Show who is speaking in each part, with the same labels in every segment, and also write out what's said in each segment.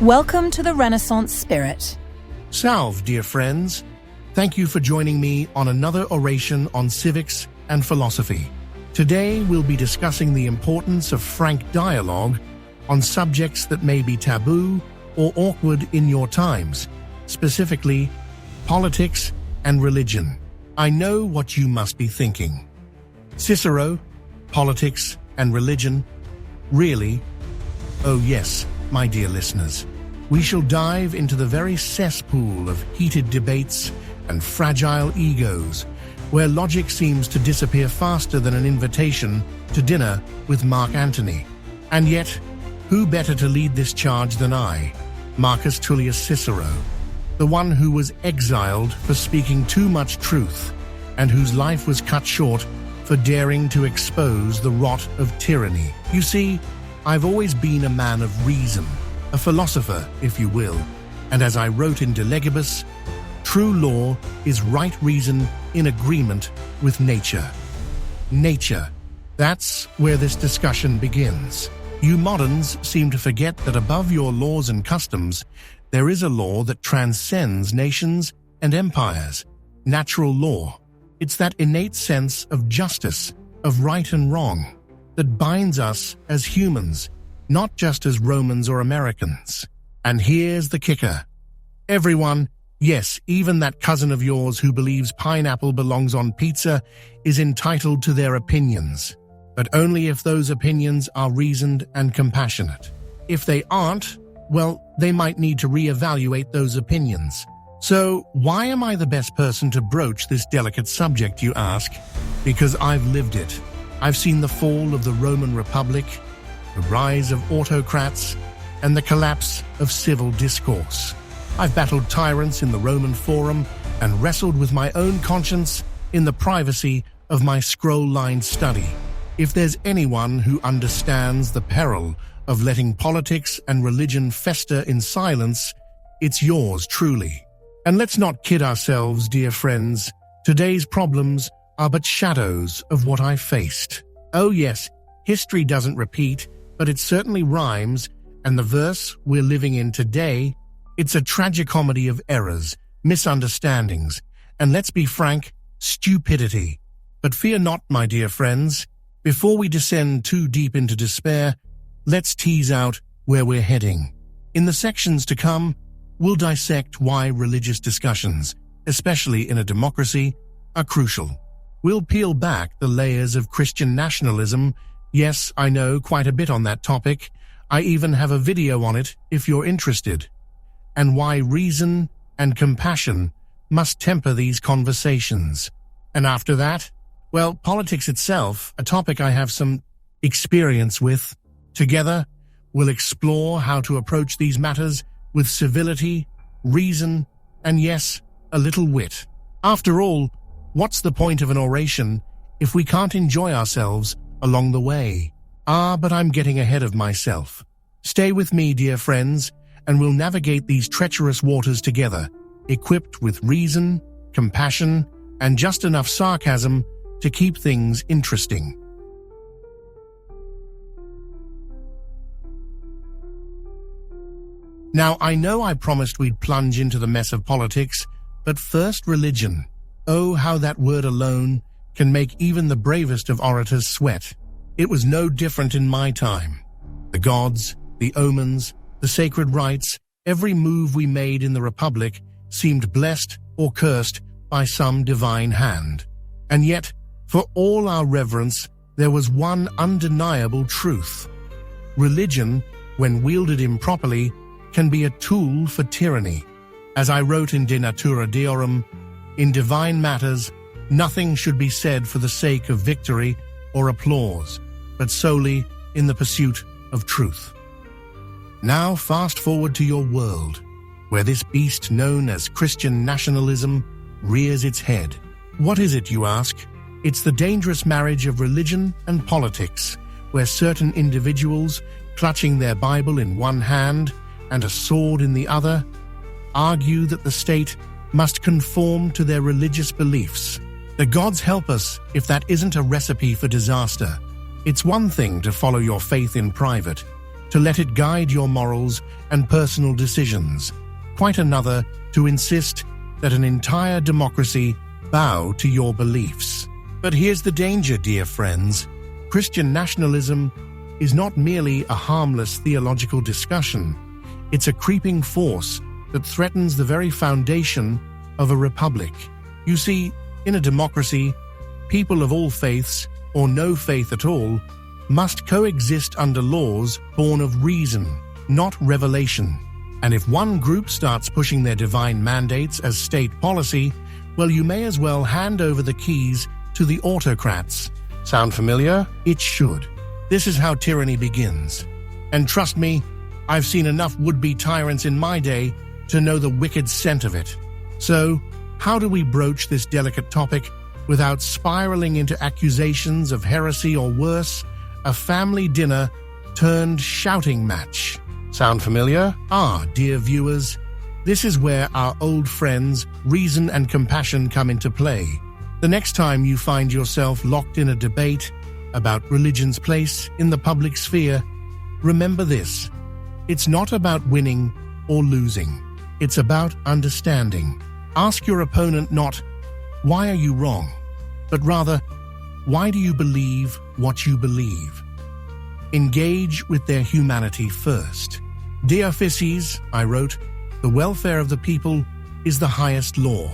Speaker 1: Welcome to the Renaissance Spirit.
Speaker 2: Salve, dear friends. Thank you for joining me on another oration on civics and philosophy. Today we'll be discussing the importance of frank dialogue on subjects that may be taboo or awkward in your times, specifically politics and religion. I know what you must be thinking. Cicero, politics and religion? Really? Oh yes, my dear listeners. We shall dive into the very cesspool of heated debates and fragile egos, where logic seems to disappear faster than an invitation to dinner with Mark Antony. And yet, who better to lead this charge than I, Marcus Tullius Cicero, the one who was exiled for speaking too much truth and whose life was cut short for daring to expose the rot of tyranny. You see, I've always been a man of reason, a philosopher, if you will, and as I wrote in De Legibus, true law is right reason in agreement with nature. Nature, that's where this discussion begins. You moderns seem to forget that above your laws and customs, there is a law that transcends nations and empires, natural law. It's that innate sense of justice, of right and wrong, that binds us as humans, not just as Romans or Americans. And here's the kicker. Everyone, yes, even that cousin of yours who believes pineapple belongs on pizza, is entitled to their opinions, but only if those opinions are reasoned and compassionate. If they aren't, well, they might need to reevaluate those opinions. So, why am I the best person to broach this delicate subject, you ask? Because I've lived it. I've seen the fall of the Roman Republic, the rise of autocrats, and the collapse of civil discourse. I've battled tyrants in the Roman Forum and wrestled with my own conscience in the privacy of my scroll-lined study. If there's anyone who understands the peril of letting politics and religion fester in silence, it's yours truly. And let's not kid ourselves, dear friends. Today's problems are but shadows of what I faced. Oh yes, history doesn't repeat, but it certainly rhymes, and the verse we're living in today, it's a tragicomedy of errors, misunderstandings, and let's be frank, stupidity. But fear not, my dear friends. Before we descend too deep into despair, let's tease out where we're heading. In the sections to come, we'll dissect why religious discussions, especially in a democracy, are crucial. We'll peel back the layers of Christian nationalism. Yes, I know quite a bit on that topic. I even have a video on it if you're interested. And why reason and compassion must temper these conversations. And after that, well, politics itself, a topic I have some experience with. Together, we'll explore how to approach these matters with civility, reason, and yes, a little wit. After all, what's the point of an oration if we can't enjoy ourselves along the way? But I'm getting ahead of myself. Stay with me, dear friends, and we'll navigate these treacherous waters together, equipped with reason, compassion, and just enough sarcasm to keep things interesting. Now, I know I promised we'd plunge into the mess of politics, but first religion. Oh, how that word alone can make even the bravest of orators sweat. It was no different in my time. The gods, the omens, the sacred rites, every move we made in the Republic seemed blessed or cursed by some divine hand. And yet, for all our reverence, there was one undeniable truth. Religion, when wielded improperly, can be a tool for tyranny. As I wrote in De Natura Deorum, in divine matters, nothing should be said for the sake of victory or applause, but solely in the pursuit of truth. Now fast forward to your world, where this beast known as Christian nationalism rears its head. What is it, you ask? It's the dangerous marriage of religion and politics, where certain individuals, clutching their Bible in one hand and a sword in the other, argue that the state must conform to their religious beliefs. The gods help us if that isn't a recipe for disaster. It's one thing to follow your faith in private, to let it guide your morals and personal decisions, quite another to insist that an entire democracy bow to your beliefs. But here's the danger, dear friends. Christian nationalism is not merely a harmless theological discussion. It's a creeping force that threatens the very foundation of a republic. You see, in a democracy, people of all faiths, or no faith at all, must coexist under laws born of reason, not revelation. And if one group starts pushing their divine mandates as state policy, well, you may as well hand over the keys to the autocrats. Sound familiar? It should. This is how tyranny begins. And trust me, I've seen enough would-be tyrants in my day to know the wicked scent of it. So, how do we broach this delicate topic without spiraling into accusations of heresy or worse, a family dinner turned shouting match? Sound familiar? Ah, dear viewers, this is where our old friends, reason and compassion come into play. The next time you find yourself locked in a debate about religion's place in the public sphere, remember this. It's not about winning or losing. It's about understanding. Ask your opponent not, "Why are you wrong?" but rather, "Why do you believe what you believe?" Engage with their humanity first. Dear Fisses, I wrote, the welfare of the people is the highest law,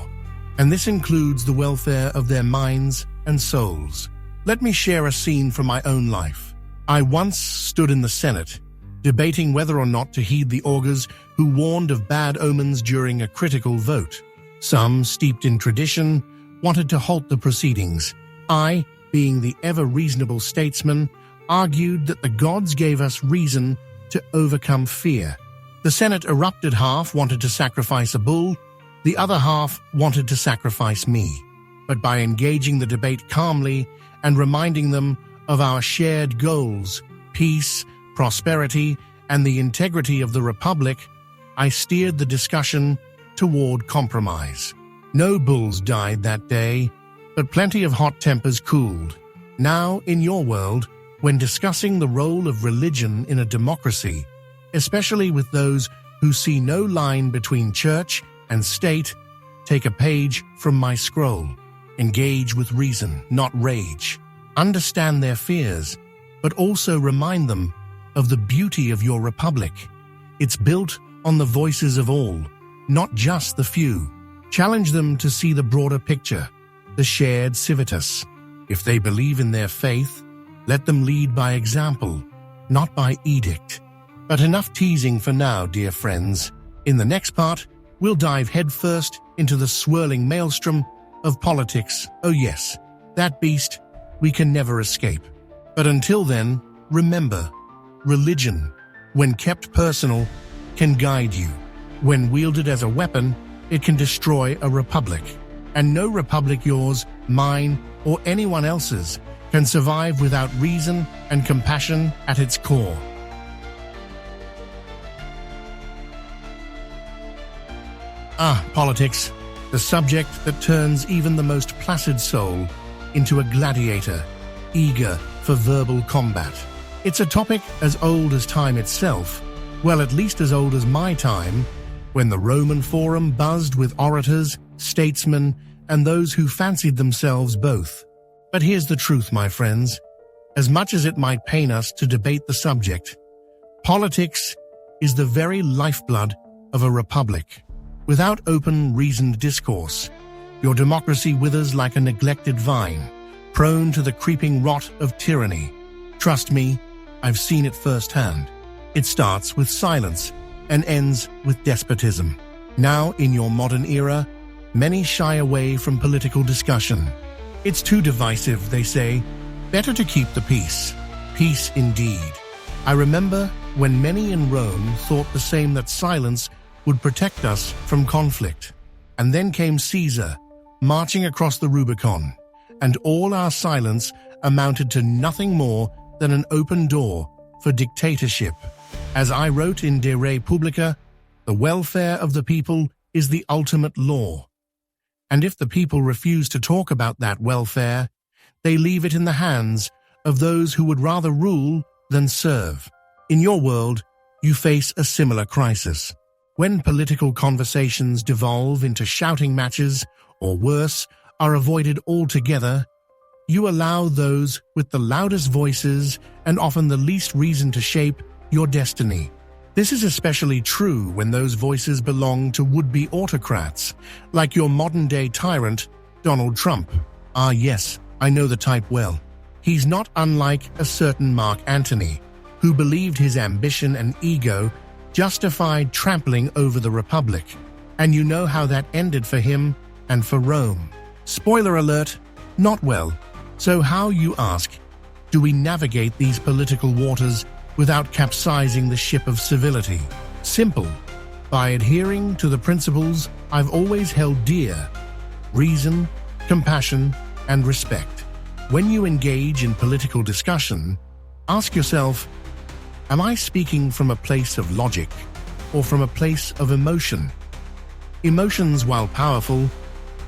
Speaker 2: and this includes the welfare of their minds and souls. Let me share a scene from my own life. I once stood in the Senate, debating whether or not to heed the augurs who warned of bad omens during a critical vote. Some, steeped in tradition, wanted to halt the proceedings. I, being the ever-reasonable statesman, argued that the gods gave us reason to overcome fear. The Senate erupted. Half wanted to sacrifice a bull, the other half wanted to sacrifice me. But by engaging the debate calmly and reminding them of our shared goals, peace, prosperity, and the integrity of the Republic, I steered the discussion toward compromise. No bulls died that day, but plenty of hot tempers cooled. Now, in your world, when discussing the role of religion in a democracy, especially with those who see no line between church and state, take a page from my scroll. Engage with reason, not rage. Understand their fears, but also remind them of the beauty of your republic. It's built on the voices of all, not just the few. Challenge them to see the broader picture, the shared civitas. If they believe in their faith, let them lead by example, not by edict. But enough teasing for now, dear friends. In the next part, we'll dive headfirst into the swirling maelstrom of politics. Oh yes, that beast we can never escape. But until then, remember, religion, when kept personal, can guide you. When wielded as a weapon, it can destroy a republic. And no republic, yours, mine, or anyone else's, can survive without reason and compassion at its core. Politics, the subject that turns even the most placid soul into a gladiator, eager for verbal combat. It's a topic as old as time itself, well, at least as old as my time, when the Roman Forum buzzed with orators, statesmen, and those who fancied themselves both. But here's the truth, my friends. As much as it might pain us to debate the subject, politics is the very lifeblood of a republic. Without open, reasoned discourse, your democracy withers like a neglected vine, prone to the creeping rot of tyranny. Trust me, I've seen it firsthand. It starts with silence and ends with despotism. Now, in your modern era, many shy away from political discussion. It's too divisive, they say. Better to keep the peace. Peace indeed. I remember when many in Rome thought the same, that silence would protect us from conflict. And then came Caesar, marching across the Rubicon, and all our silence amounted to nothing more than an open door for dictatorship. As I wrote in De Re Publica, the welfare of the people is the ultimate law. And if the people refuse to talk about that welfare, they leave it in the hands of those who would rather rule than serve. In your world, you face a similar crisis. When political conversations devolve into shouting matches, or worse, are avoided altogether, you allow those with the loudest voices and often the least reason to shape your destiny. This is especially true when those voices belong to would-be autocrats, like your modern-day tyrant, Donald Trump. Ah yes, I know the type well. He's not unlike a certain Mark Antony, who believed his ambition and ego justified trampling over the Republic. And you know how that ended for him and for Rome. Spoiler alert, not well. So how, you ask, do we navigate these political waters without capsizing the ship of civility? Simple, by adhering to the principles I've always held dear: reason, compassion, and respect. When you engage in political discussion, ask yourself, am I speaking from a place of logic or from a place of emotion? Emotions, while powerful,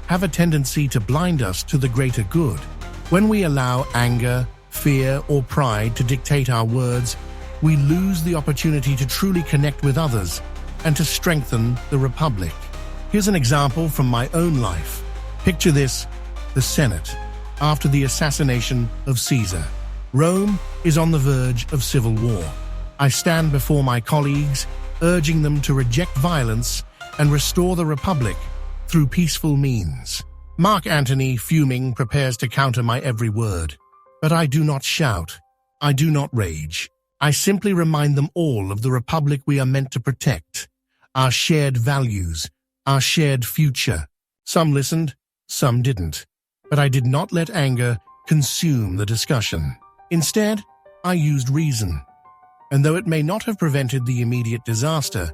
Speaker 2: have a tendency to blind us to the greater good. When we allow anger, fear, or pride to dictate our words, we lose the opportunity to truly connect with others and to strengthen the Republic. Here's an example from my own life. Picture this: the Senate, after the assassination of Caesar. Rome is on the verge of civil war. I stand before my colleagues, urging them to reject violence and restore the Republic through peaceful means. Mark Antony, fuming, prepares to counter my every word. But I do not shout. I do not rage. I simply remind them all of the Republic we are meant to protect, our shared values, our shared future. Some listened, some didn't. But I did not let anger consume the discussion. Instead, I used reason. And though it may not have prevented the immediate disaster,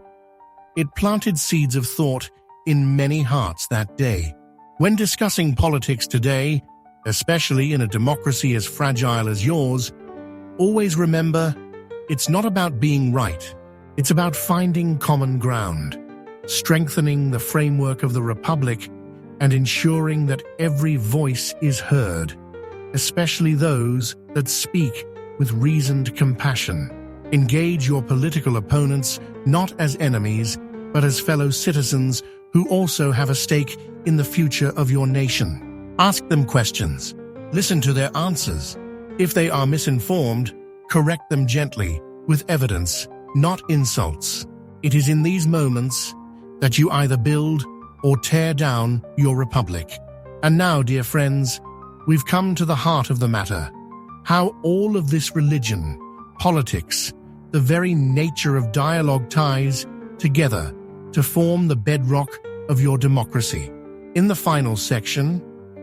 Speaker 2: it planted seeds of thought in many hearts that day. When discussing politics today, especially in a democracy as fragile as yours, always remember, it's not about being right. It's about finding common ground, strengthening the framework of the Republic, and ensuring that every voice is heard, especially those that speak with reasoned compassion. Engage your political opponents not as enemies, but as fellow citizens who also have a stake in the future of your nation. Ask them questions. Listen to their answers. If they are misinformed, correct them gently, with evidence, not insults. It is in these moments that you either build or tear down your Republic. And now, dear friends, we've come to the heart of the matter. How all of this religion, politics, the very nature of dialogue ties together to form the bedrock of your democracy. In the final section,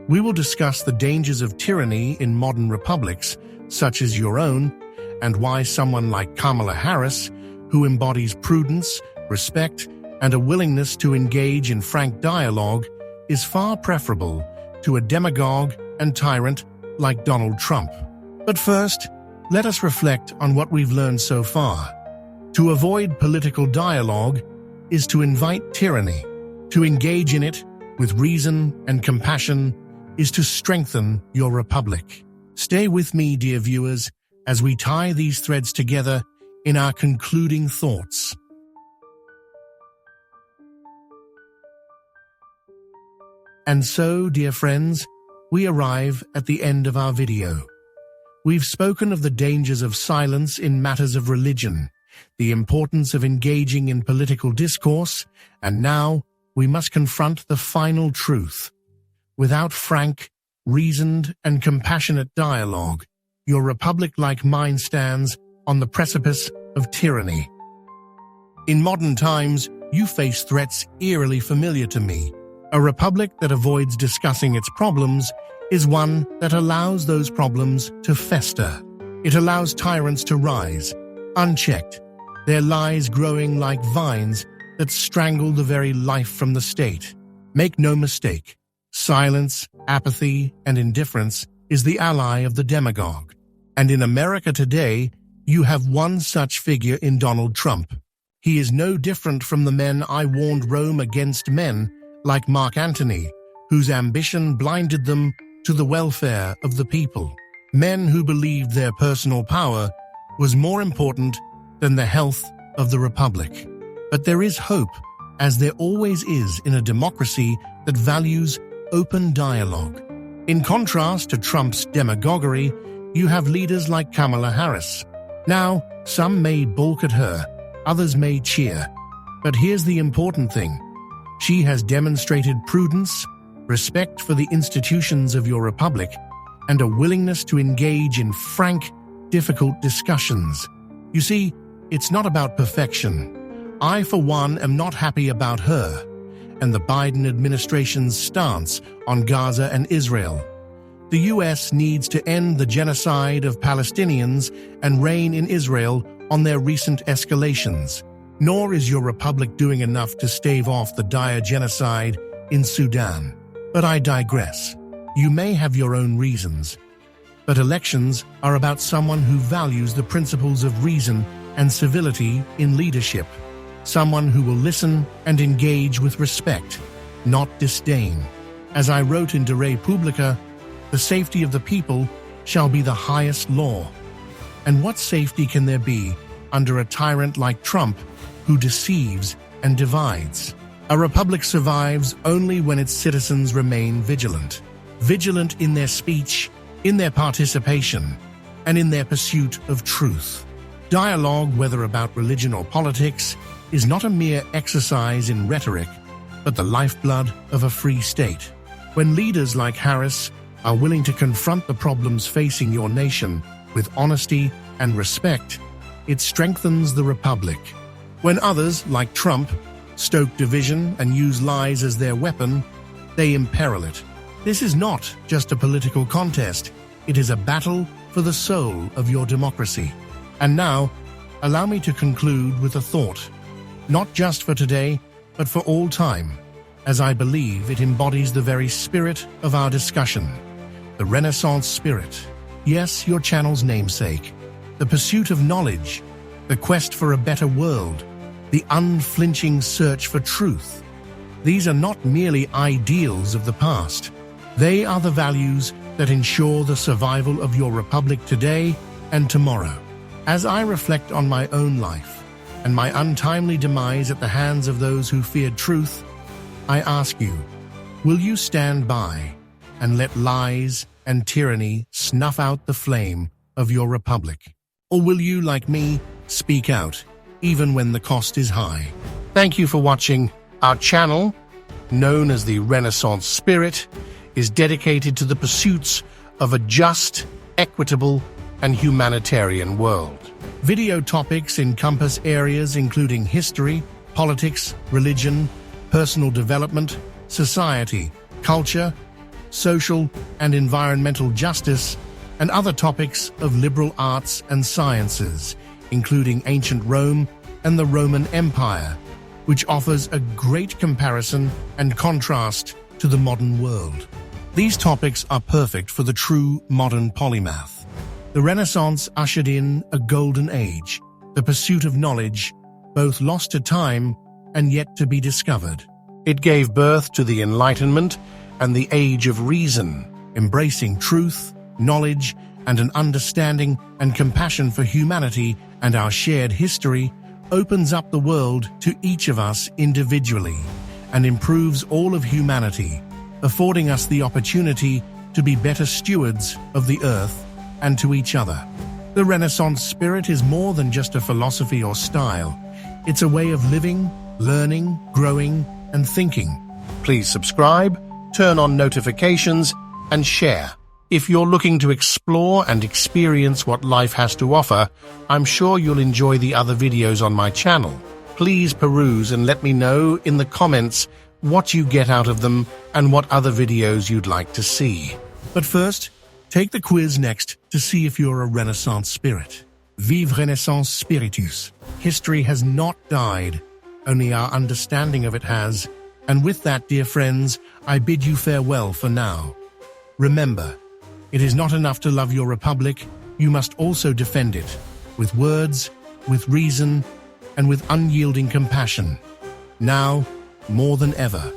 Speaker 2: we will discuss the dangers of tyranny in modern republics, such as your own, and why someone like Kamala Harris, who embodies prudence, respect, and a willingness to engage in frank dialogue, is far preferable to a demagogue and tyrant like Donald Trump. But first, let us reflect on what we've learned so far. To avoid political dialogue is to invite tyranny. To engage in it with reason and compassion is to strengthen your Republic. Stay with me, dear viewers, as we tie these threads together in our concluding thoughts. And so, dear friends, we arrive at the end of our video. We've spoken of the dangers of silence in matters of religion, the importance of engaging in political discourse, and now we must confront the final truth. Without frank, reasoned, and compassionate dialogue, your Republic, like mine, stands on the precipice of tyranny. In modern times, you face threats eerily familiar to me. A Republic that avoids discussing its problems is one that allows those problems to fester. It allows tyrants to rise, unchecked, their lies growing like vines that strangle the very life from the state. Make no mistake, silence, apathy, and indifference is the ally of the demagogue. And in America today, you have one such figure in Donald Trump. He is no different from the men I warned Rome against, men like Mark Antony, whose ambition blinded them to the welfare of the people. Men who believed their personal power was more important than the health of the Republic. But there is hope, as there always is in a democracy that values open dialogue. In contrast to Trump's demagoguery, you have leaders like Kamala Harris. Now, some may balk at her, others may cheer. But here's the important thing. She has demonstrated prudence, respect for the institutions of your republic, and a willingness to engage in frank, difficult discussions. You see, it's not about perfection. I, for one, am not happy about her and the Biden administration's stance on Gaza and Israel. The U.S. needs to end the genocide of Palestinians and rein in Israel on their recent escalations. Nor is your republic doing enough to stave off the dire genocide in Sudan. But I digress. You may have your own reasons, but elections are about someone who values the principles of reason and civility in leadership. Someone who will listen and engage with respect, not disdain. As I wrote in De Re Publica, the safety of the people shall be the highest law. And what safety can there be under a tyrant like Trump who deceives and divides? A republic survives only when its citizens remain vigilant. Vigilant in their speech, in their participation, and in their pursuit of truth. Dialogue, whether about religion or politics, is not a mere exercise in rhetoric, but the lifeblood of a free state. When leaders like Harris are willing to confront the problems facing your nation with honesty and respect, it strengthens the republic. When others, like Trump, stoke division and use lies as their weapon, they imperil it. This is not just a political contest, it is a battle for the soul of your democracy. And now, allow me to conclude with a thought, not just for today, but for all time, as I believe it embodies the very spirit of our discussion, the Renaissance spirit. Yes, your channel's namesake, the pursuit of knowledge, the quest for a better world, the unflinching search for truth. These are not merely ideals of the past. They are the values that ensure the survival of your republic today and tomorrow. As I reflect on my own life and my untimely demise at the hands of those who feared truth, I ask you, will you stand by and let lies and tyranny snuff out the flame of your republic? Or will you, like me, speak out, even when the cost is high? Thank you for watching. Our channel, known as the Renaissance Spirit, is dedicated to the pursuits of a just, equitable, and humanitarian world. Video topics encompass areas including history, politics, religion, personal development, society, culture, social and environmental justice, and other topics of liberal arts and sciences, including ancient Rome and the Roman Empire, which offers a great comparison and contrast to the modern world. These topics are perfect for the true modern polymath. The Renaissance ushered in a golden age, the pursuit of knowledge, both lost to time and yet to be discovered. It gave birth to the Enlightenment and the Age of Reason, embracing truth, knowledge, and an understanding and compassion for humanity and our shared history opens up the world to each of us individually and improves all of humanity, affording us the opportunity to be better stewards of the earth and to each other. The Renaissance spirit is more than just a philosophy or style. It's a way of living, learning, growing, and thinking. Please subscribe, turn on notifications, and share. If you're looking to explore and experience what life has to offer, I'm sure you'll enjoy the other videos on my channel. Please peruse and let me know in the comments what you get out of them and what other videos you'd like to see. But first, take the quiz next to see if you're a Renaissance spirit. Vive Renaissance Spiritus. History has not died, only our understanding of it has. And with that, dear friends, I bid you farewell for now. Remember, it is not enough to love your republic, you must also defend it, with words, with reason, and with unyielding compassion. Now, more than ever.